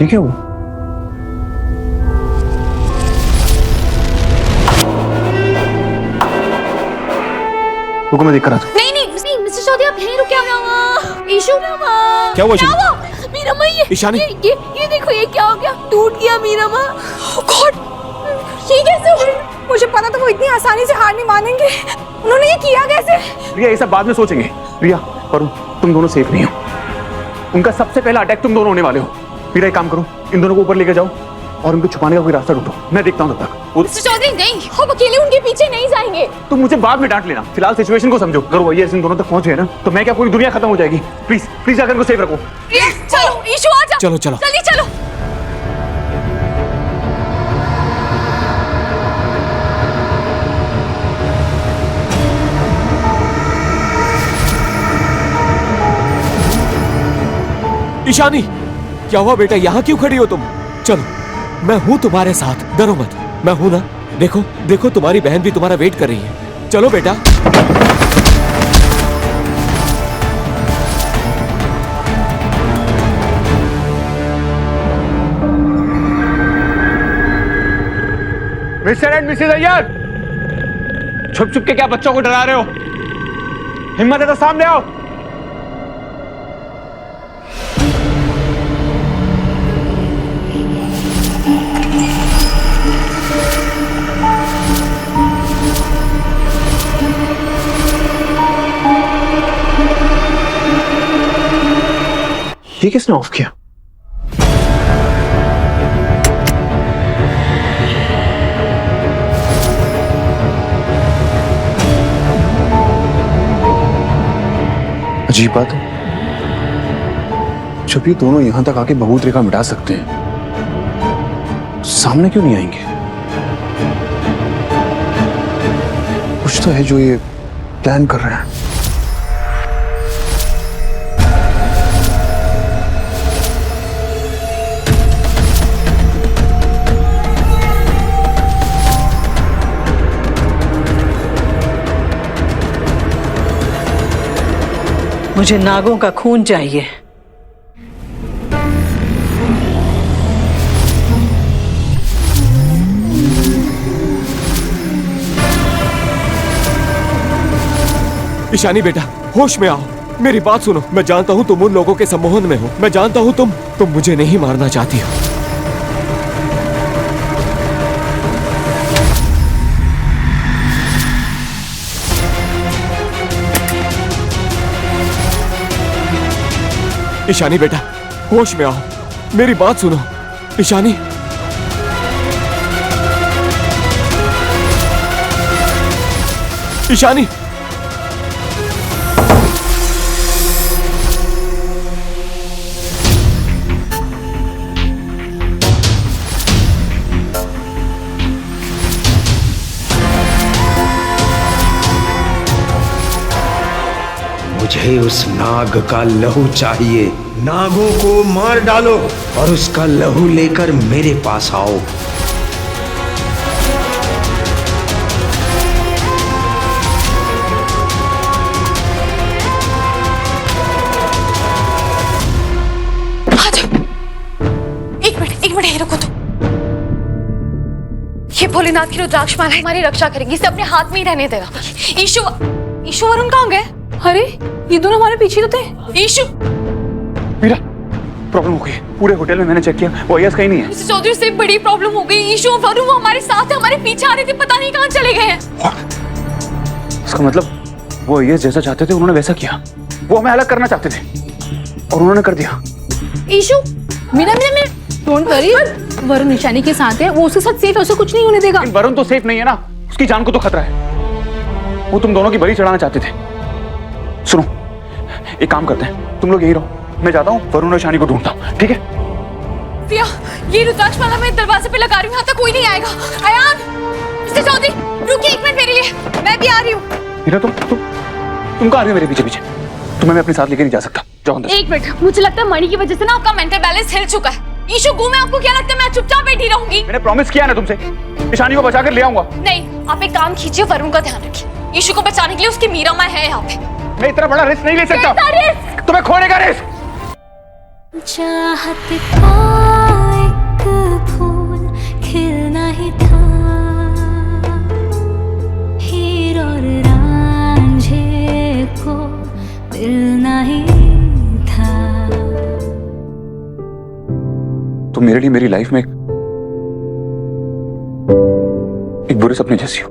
ये क्या हुआ? रुको, मैं देख रहा था। नहीं नहीं नहीं मिस्टर चौधरी, आप यहीं रुके। ईशू क्या हुआ? मीरा माँ, ईशानी, ये देखो, ये क्या हो गया? टूट गया मीरा माँ। ओह गॉड, ये कैसे हो गया? मुझे पता था वो इतनी आसानी से हार नहीं मानेंगे। उन्होंने ये किया कैसे? रिया, ये सब बाद में सोचेंगे। रिया, वरुण, तुम दोनों सेफ नहीं हो। उनका सबसे पहला अटैक तुम दोनों होने वाले हो। मीरा, एक काम करो, इन दोनों को ऊपर लेके जाओ और उनको छुपाने का कोई रास्ता ढूंढो। मैं देखता हूँ तब तक। मिस्टर चौधरी नहीं, हम अकेले उनके पीछे नहीं जाएंगे। तुम मुझे बाद में डांट लेना, फिलहाल सिचुएशन को समझो। अगर वो ये इन दोनों तक पहुंच गए ना, तो मैं क्या पूरी दुनिया खत्म हो जाएगी। प्लीज प्लीज जाकर उनको सेफ रखो। चलो ईशू, आ जा। चलो चलो जल्दी चलो। ईशानी, क्या हुआ बेटा? यहाँ क्यों खड़ी हो तुम? चलो, मैं हूँ तुम्हारे साथ, डरो मत। मैं हूँ ना। देखो देखो, तुम्हारी बहन भी तुम्हारा वेट कर रही है। चलो बेटा। मिस्टर एंड मिसेस अय्यर, छुप छुप के क्या बच्चों को डरा रहे हो? हिम्मत है तो सामने आओ। ये किसने ऑफ किया? अजीब बात है, जब ये दोनों यहां तक आके भभूत रेखा मिटा सकते हैं, सामने क्यों नहीं आएंगे? कुछ तो है जो ये प्लान कर रहे हैं। मुझे नागों का खून चाहिए। ईशानी बेटा, होश में आओ, मेरी बात सुनो। मैं जानता हूँ तुम उन लोगों के सम्मोहन में हो। मैं जानता हूँ तुम मुझे नहीं मारना चाहती हो। ईशानी बेटा, होश में आओ, मेरी बात सुनो। ईशानी, ईशानी, मुझे उस नाग का लहू चाहिए। नागों को मार डालो और उसका लहू लेकर मेरे पास आओ। एक मिनट ही रुको। तो ये भोलेनाथ की रुद्राक्ष माला हमारी रक्षा करेगी, इसे अपने हाथ में ही रहने देना। ईशु, वरुण कहाँ गए? अरे ये दोनों हमारे पीछे तो थे। ईशु, मीरा, प्रॉब्लम हो गई। पूरे होटल में मैंने चेक किया, वो अय्यर कहीं नहीं है। मिस्टर चौधरी, से बड़ी प्रॉब्लम हो गई। ईशु और वरुण वो हमारे साथ है, हमारे पीछे आ रहे थे, पता नहीं कहाँ चले गए हैं। इसका मतलब वो अय्यर जैसा चाहते थे उन्होंने वैसा किया। वो हमें अलग करना चाहते थे और उन्होंने कर दिया। ईशु, मीरा, डोंट वरी, वरुण ईशानी के साथ है, वो उसके साथ सेफ है, उसे कुछ नहीं होने देगा। वरुण तो सेफ नहीं है ना, उसकी जान को तो खतरा है। वो तुम दोनों की बलि चढ़ाना चाहते थे। सुनो, एक काम करते हैं, तुम लोग यही रहो, मैं जाता हूँ वरुण और ईशानी को ढूंढता हूँ, ठीक है? प्रिया, ये रुद्राक्ष माला मैं दरवाजे पे लगा रही हूँ, यहाँ तक कोई नहीं आएगा। अयान, मिस्टर चौधरी, रुकिए एक मिनट मेरे लिए, मैं भी आ रही हूँ। मीरा, तुम कहाँ आ रही हो मेरे पीछे पीछे? तुम्हें मैं अपने साथ लेके नहीं जा सकता, जाओ अंदर। एक मिनट, मुझे लगता है मणि की वजह से ना आपका मेंटल बैलेंस हिल चुका है। ईशु गुम है, आपको क्या लगता है मैं चुपचाप बैठी रहूंगी? मैंने प्रॉमिस किया ना तुमसे, ईशानी को बचा कर ले आऊंगा। नहीं, आप एक काम कीजिए, वरुण का ध्यान रखिए। ईशु को बचाने के लिए उसकी मीरा माँ है यहाँ पे। मैं इतना बड़ा रिस्क नहीं ले सकता। रिस्क? तुम्हें खोने का रिस्क। चाहत तुम मेरे लिए मेरी लाइफ में एक बुरे सपने जैसी हो।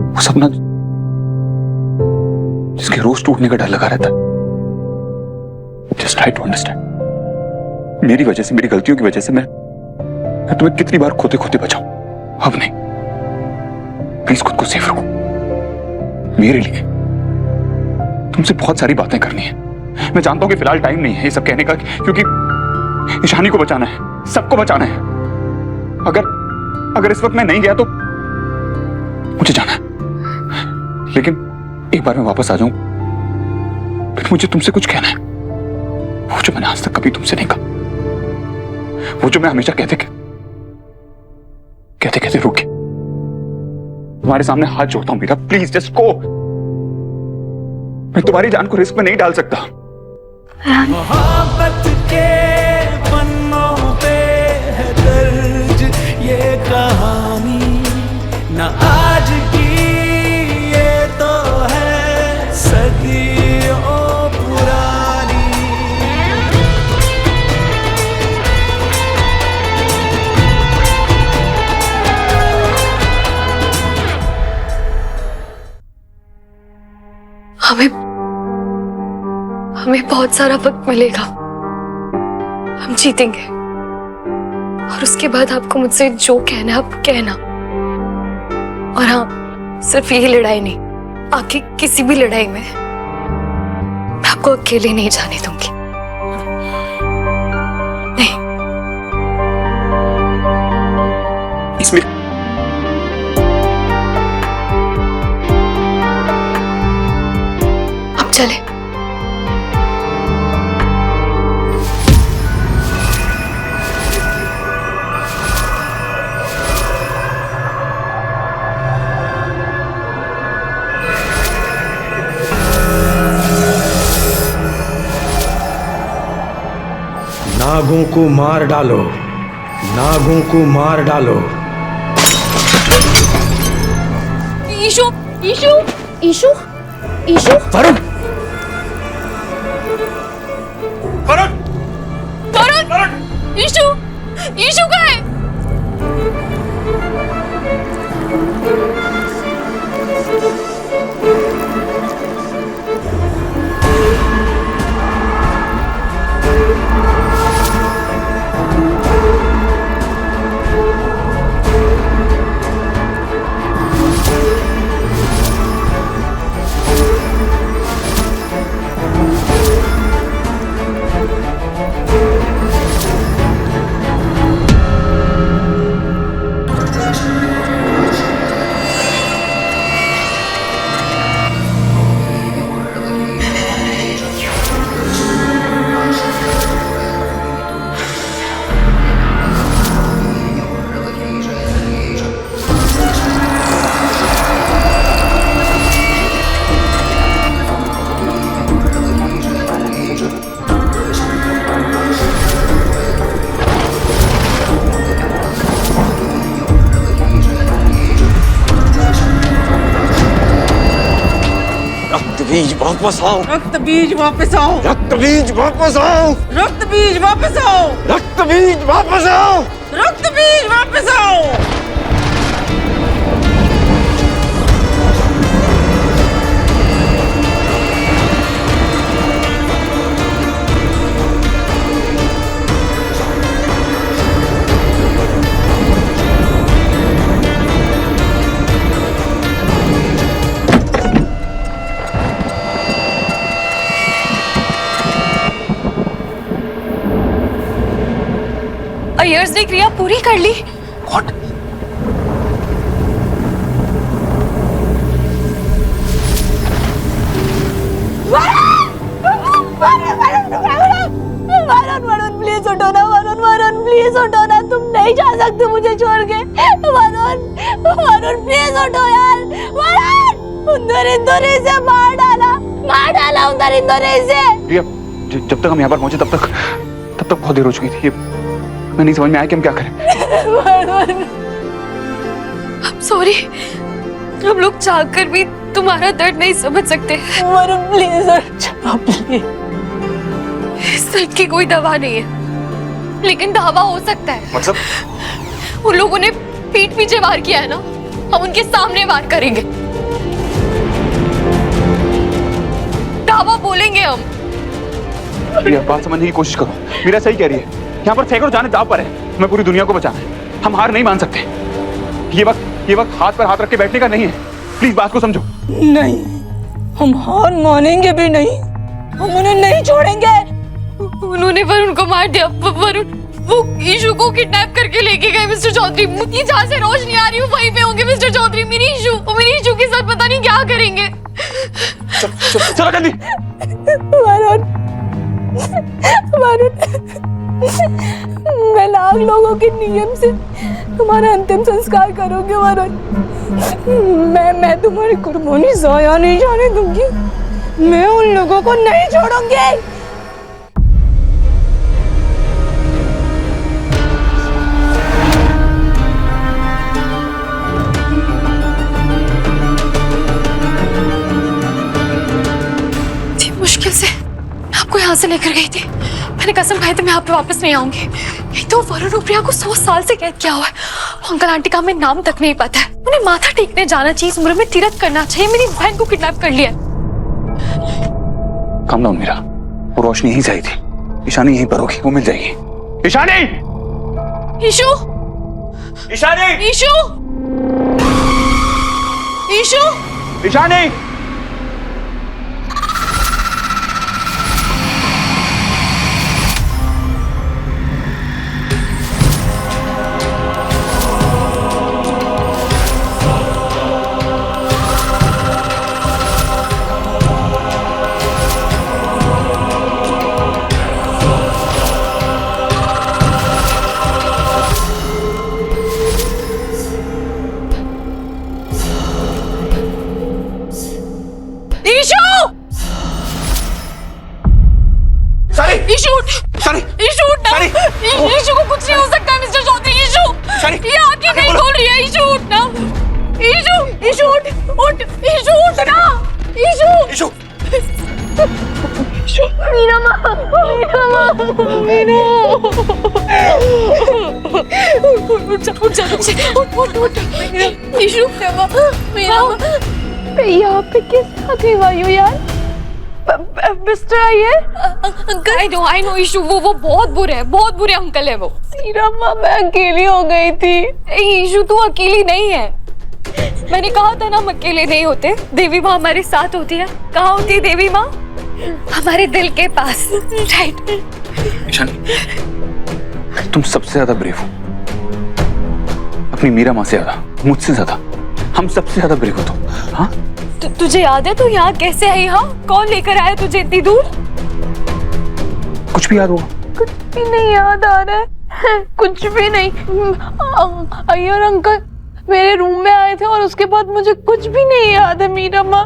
वो सपना जिसके रोज टूटने का डर लगा रहता है। Just try to understand. मेरी वजह से, मेरी गलतियों की वजह से मैं तुम्हें कितनी बार खोते खोते बचाऊं। अब नहीं, प्लीज खुद को सेफ रखो। मेरे लिए तुमसे बहुत सारी बातें करनी है। मैं जानता हूं कि फिलहाल टाइम नहीं है ये सब कहने का, क्योंकि ईशानी को बचाना है, सबको बचाना है। अगर इस वक्त मैं नहीं गया तो मुझे जाना है, लेकिन एक बार मैं वापस आ जाऊं फिर मुझे तुमसे कुछ कहना है। वो जो मैंने आज तक कभी तुमसे नहीं कहा, वो जो मैं हमेशा कहते कहते रुक गया। तुम्हारे सामने हाथ जोड़ता हूं मीरा, प्लीज जस्ट गो। मैं तुम्हारी जान को रिस्क में नहीं डाल सकता। मोहब्बत के पन्नों पे है दर्ज ये कहानी, न आज की ये तो है सदियों पुरानी। हमें बहुत सारा वक्त मिलेगा, हम जीतेंगे। और उसके बाद आपको मुझसे जो कहना है आप कहना। और हाँ, सिर्फ यही लड़ाई नहीं, आगे किसी भी लड़ाई में मैं आपको अकेले नहीं जाने दूंगी। नहीं। इसमें हम चले। नागों को मार डालो, नागों को मार डालो। ईशु, ईशु, ईशु, ईशु। वरुण, वरुण, ईशु, ईशु कहाँ है? बीज वापस आओ, रक्त बीज वापस आओ, रक्त बीज वापस आओ, रक्त बीज वापस आओ, रक्त बीज वापस आओ, रक्त बीज वापस आओ। अयर्स ने क्रिया पूरी कर ली। What? वरुण प्लीज उठो ना, वरुण प्लीज उठो ना, तुम नहीं जा सकते मुझे छोड़ के। वरुण प्लीज उठो यार। वरुण उंदर इसे मार डाला उंदर इसे। प्रिया, जब तक हम यहाँ पर पहुंचे तब तक बहुत देर हो चुकी थी। मैं नहीं समझ में आया कि हम क्या करें। सॉरी, हम लोग चाह कर भी तुम्हारा दर्द नहीं समझ सकते। Varun please, please. इस इसकी कोई दवा नहीं है, लेकिन दावा हो सकता है। मतलब उन लोगों ने पीठ पीछे वार किया है ना, हम उनके सामने वार करेंगे। दावा बोलेंगे हम। प्रिया, बात समझने की कोशिश करो। मीरा सही कह रही है, यहाँ पर सैकड़ों जाने दाव पर है। हमें पूरी दुनिया को बचाना है, हम हार नहीं मान सकते। ये वक्त हाथ पर हाथ रख के बैठने का नहीं है। प्लीज बात को समझो। नहीं, हम हार मानेंगे भी नहीं, हम उन्हें नहीं छोड़ेंगे। उन्होंने वरुण को मार दिया। वरुण वो ईशु को किडनैप करके लेके गए मिस्टर चौधरी। ये जहाँ से रोशनी आ रही हूँ वहीं पे होंगे मिस्टर चौधरी। मेरी ईशु के साथ पता नहीं क्या करेंगे। चलो जल्दी। वरुण, मैं लाख लोगों के नियम से तुम्हारा अंतिम संस्कार करूंगी वरुण। मैं तुम्हारी कुर्बानी जाया नहीं जाने दूंगी। मैं उन लोगों को नहीं छोड़ूंगी। मुश्किल से मैं आपको यहाँ से लेकर गई थी। मैंने कसम खाई थी मैं आप पे वापस नहीं आऊंगी। एक तो वरुण और प्रिया को 100 साल से कैद किया हुआ है। अंकल आंटी का हमें नाम तक नहीं पता है। उन्हें माथा टेकने जाना चाहिए, इस उम्र में तीर्थ करना चाहिए। मेरी बहन को किडनैप कर लिया। काम डाउन मीरा, वो रोशनी यहीं से आई थी। ईशानी यहीं पर होगी, वो मिल जाएगी। ईशानी! ईशु! ईशानी! ईशु! ईशु! ईशानी! ईशु को कुछ नहीं हो सकता मिस्टर चौधरी। ईशु ये आंखें नहीं खोल रही है। ईशु उठना। ईशु उठ। ईशु उठना। ईशु मीरा माँ, उठ। ईशु मीरा यहाँ पे कैसे आ गई वायु यार? मिस्टर आइए। अंकल आई नो ईशु वो बहुत बुरे अंकल है वो। मीरा माँ मैं अकेली हो गई थी। ईशु तू अकेली नहीं है। मैंने कहा था ना हम अकेले नहीं होते। देवी माँ हमारे साथ होती है। कहाँ होती है देवी माँ? हमारे दिल के पास। राइट। तुम सबसे ज्यादा ब्रेव हो, अपनी मीरा माँ से ज्यादा, मुझसे ज्यादा, हम सबसे ज्यादा ब्रेव हो तुम। हाँ तुझे याद है तू यहाँ कैसे आई? हाँ कौन लेकर आया तुझे इतनी दूर? कुछ भी याद होगा? कुछ भी नहीं याद आ रहा है। कुछ भी नहीं। अय्यर अंकल मेरे रूम में आए थे और उसके बाद मुझे कुछ भी नहीं याद है मीरा माँ।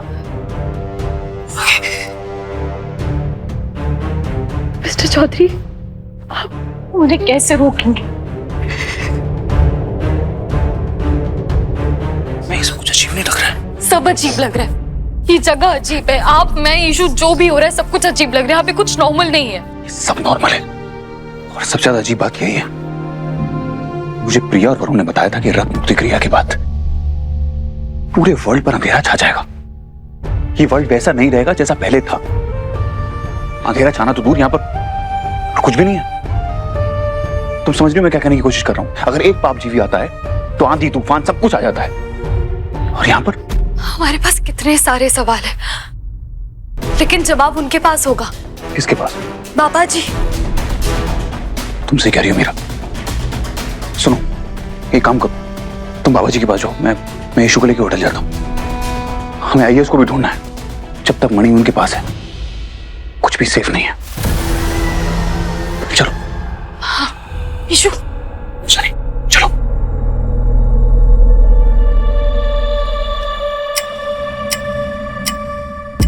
मिस्टर चौधरी आप उन्हें कैसे रोकेंगे? मैं सब कुछ अजीब नहीं लग रहा है। सब अजीब लग रहा है। ये जगह अजीब है। आप मैं ईशु जो भी हो रहा है सब कुछ अजीब लग रहा है। यहाँ पे कुछ नॉर्मल नहीं है। सब नॉर्मल है और सबसे ज्यादा अजीब बात यही है, मुझे प्रिया और वरुण ने बताया था कि रक्त मुक्ति क्रिया के बाद पूरे वर्ल्ड पर अंधेरा छा जाएगा। ये वर्ल्ड वैसा नहीं रहेगा जैसा पहले था। अंधेरा छाना तो दूर, यहाँ पर कुछ भी नहीं है। तुम समझ रहे हो मैं क्या कहने की कोशिश कर रहा हूं? अगर एक पाप जीवी आता है तो आंधी तूफान सब कुछ आ जाता है, और यहाँ पर हमारे पास कितने सारे सवाल है, लेकिन जवाब उनके पास होगा। किसके पास? बाबा जी। तुमसे कह रही हो मीरा। सुनो एक काम करो, तुम बाबा जी के पास जाओ, मैं ईशु को लेके होटल जाता हूँ। हमें आईएएस को भी ढूंढना है। जब तक मणि उनके पास है कुछ भी सेफ नहीं है। चलो। हाँ ईशु सॉरी चलो।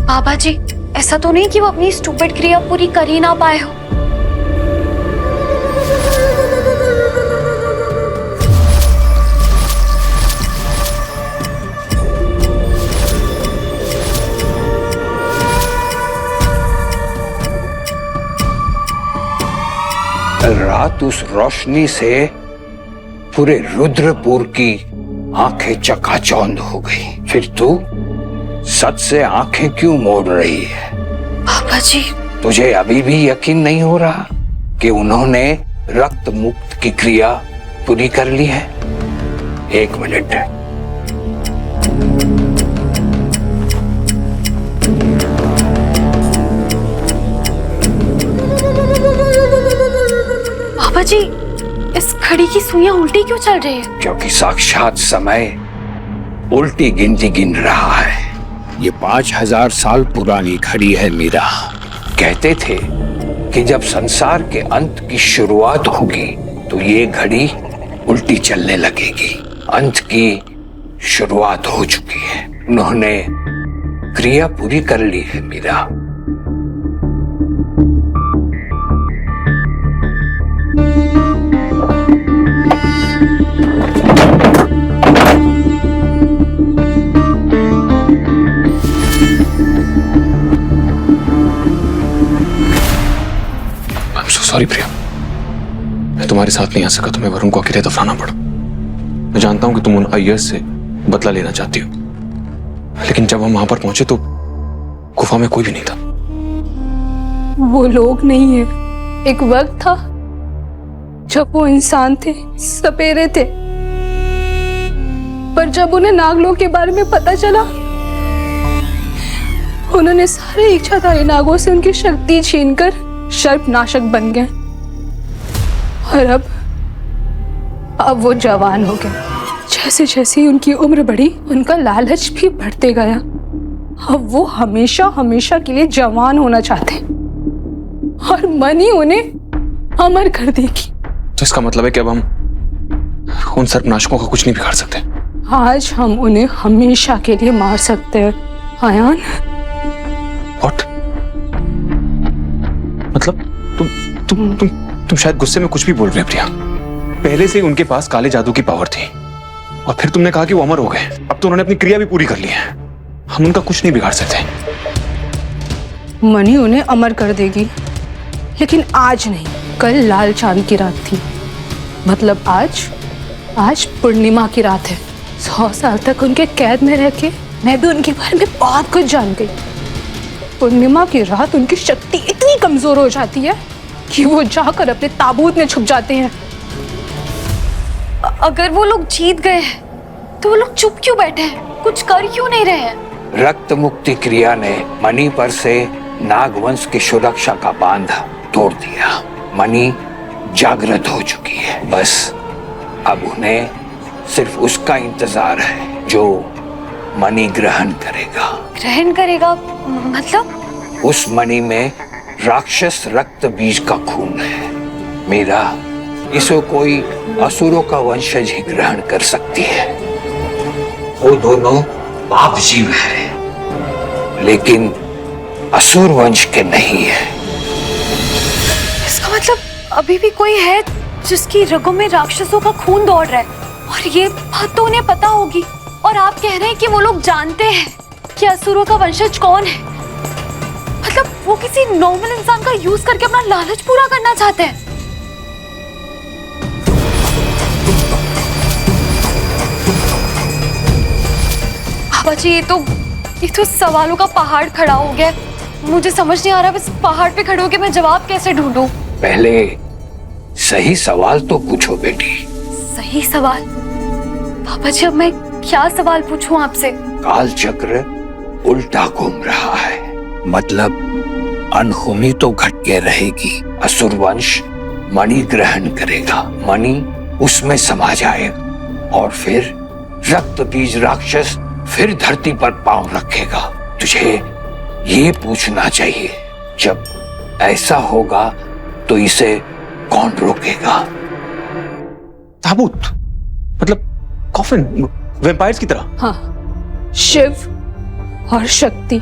बाबा जी ऐसा तो नहीं कि वो अपनी स्टूपिड क्रिया पूरी कर ही ना पाए हो। कल रात उस रोशनी से पूरे रुद्रपुर की आंखें चकाचौंध हो गई। फिर तू सच से आंखें क्यों मोड़ रही है? पापा जी, तुझे अभी भी यकीन नहीं हो रहा कि उन्होंने रक्त मुक्त की क्रिया पूरी कर ली है? 1 मिनट। पापा जी, इस घड़ी की सुइयां उल्टी क्यों चल रही है? क्योंकि साक्षात समय उल्टी गिनती गिन रहा है। ये 5000 साल पुरानी घड़ी है मीरा। कहते थे कि जब संसार के अंत की शुरुआत होगी तो ये घड़ी उल्टी चलने लगेगी। अंत की शुरुआत हो चुकी है। उन्होंने क्रिया पूरी कर ली है मीरा। सॉरी प्रिया, मैं तुम्हारे साथ नहीं आ सका। तुम्हें वरुण को अकेले दफनाना पड़ा। मैं जानता हूं कि तुम उन अय्यर्स से बदला लेना चाहती हो, लेकिन जब हम वहां पर पहुंचे तो गुफा में कोई भी नहीं था। वो लोग नहीं है। एक वक्त था जब वो इंसान थे, सपेरे थे। पर जब उन्हें नागलोक के बारे में पता चला, उन्होंने सारे इच्छाधारी नागों से उनकी शक्ति छीनकर सर्पनाशक बन गए। और अब वो जवान हो गए। जैसे जैसे उनकी उम्र बढ़ी, उनका लालच भी बढ़ते गया। अब वो हमेशा हमेशा के लिए जवान होना चाहते, और मन ही उन्हें अमर कर देगी। तो इसका मतलब है कि अब हम उन सर्पनाशकों का कुछ नहीं बिगाड़ सकते। आज हम उन्हें हमेशा के लिए मार सकते हैं आयान। What? मतलब तुम शायद गुस्से में कुछ भी बोल रहे हो प्रिया। पहले से उनके पास काले जादू की पावर थी, और फिर तुमने कहा कि वो अमर हो गए। अब तो उन्होंने अपनी क्रिया भी पूरी कर ली है। हम उनका कुछ नहीं बिगाड़ सकते। मनी उन्हें अमर कर देगी, लेकिन आज नहीं। कल लाल चांद की रात थी, मतलब आज पूर्णिमा की रात है। 100 साल तक उनके कैद में रह के मैं भी उनके बारे में बहुत कुछ जान गई। पूर्णिमा की रात उनकी शक्ति इतनी कमजोर हो जाती है कि वो जाकर अपने ताबूत में छुप जाते हैं। अगर वो लोग जीत गए हैं तो वो लोग चुप क्यों बैठे हैं? कुछ कर क्यों नहीं रहे हैं? रक्त मुक्ति क्रिया ने मणि पर से नागवंश की सुरक्षा का बांध तोड़ दिया। मणि जागृत हो चुकी है। बस अब उन्हें सिर्फ उसका इंतजार है जो मणि ग्रहण करेगा। ग्रहण करेगा मतलब? उस मणि में राक्षस रक्त बीज का खून है मेरा। इसे कोई असुरों का वंशज ही ग्रहण कर सकती है। वो दोनों पाप जीव है, लेकिन असुर वंश के नहीं है। इसका मतलब अभी भी कोई है जिसकी रगों में राक्षसों का खून दौड़ रहा है, और ये बात तो उन्हें पता होगी। और आप कह रहे हैं कि वो लोग जानते हैं कि असुरों का वंशज कौन है। मतलब वो किसी नॉर्मल इंसान का यूज करके अपना लालच पूरा करना चाहते हैं। बाबा जी, ये तो सवालों का पहाड़ खड़ा हो गया। मुझे समझ नहीं आ रहा बस पहाड़ पे खड़े होके मैं जवाब कैसे ढूंढूं। पहले सही सवाल तो पूछो बेटी। सही सवाल? पापा जी, अब मैं क्या सवाल पूछूं आपसे? काल चक्र उल्टा घूम रहा है, मतलब अनहोनी तो घट के रहेगी। असुर वंश मणि ग्रहण करेगा, मणि उसमें समा जाएगा, और फिर रक्त बीज राक्षस फिर धरती पर पांव रखेगा। तुझे ये पूछना चाहिए, जब ऐसा होगा तो इसे कौन रोकेगा? ताबूत मतलब कॉफिन, वैम्पायर्स की तरह। हाँ, शिव और शक्ति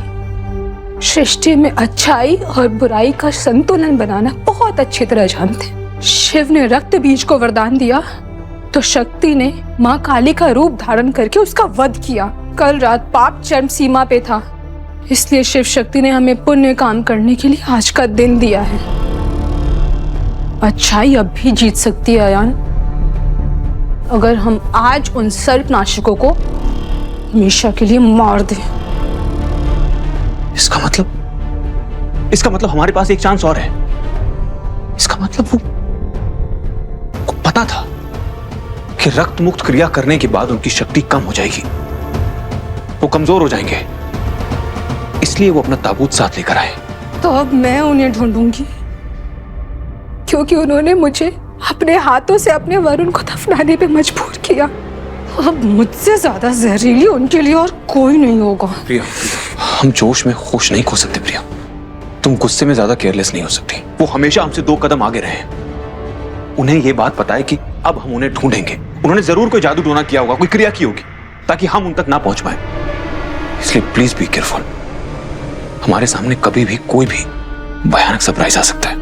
सृष्टि में अच्छाई और बुराई का संतुलन बनाना बहुत अच्छी तरह जानते हैं। शिव ने रक्त बीज को वरदान दिया तो शक्ति ने माँ काली का रूप धारण करके उसका वध किया। कल रात पाप चरम सीमा पे था, इसलिए शिव शक्ति ने हमें पुण्य काम करने के लिए आज का दिन दिया है। अच्छाई अब भी जीत सकती है अयान, अगर हम आज उन सर्पनाशकों को हमेशा के लिए मार दें। इसका मतलब हमारे पास एक चांस और है। इसका मतलब वो पता था कि रक्त मुक्त क्रिया करने के बाद उनकी शक्ति कम हो जाएगी, वो कमजोर हो जाएंगे, इसलिए वो अपना ताबूत साथ लेकर आए। तो अब मैं उन्हें ढूंढूंगी, क्योंकि उन्होंने मुझे अपने हाथों से अपने वरुण को दफनाने पे मजबूर किया। अब मुझसे ज्यादा जहरीली उनके लिए और कोई नहीं होगा। प्रिया, हम जोश में होश नहीं खो सकते प्रिया। तुम गुस्से में ज्यादा केयरलेस नहीं हो सकती। वो हमेशा हमसे 2 कदम आगे रहे हैं। उन्हें ये बात पता है कि अब हम उन्हें ढूंढेंगे। उन्होंने जरूर कोई जादू टोना किया होगा, कोई क्रिया की होगी ताकि हम उन तक ना पहुंच पाए। इसलिए प्लीज बी केयरफुल। हमारे सामने कभी भी कोई भी भयानक सरप्राइज आ सकता है।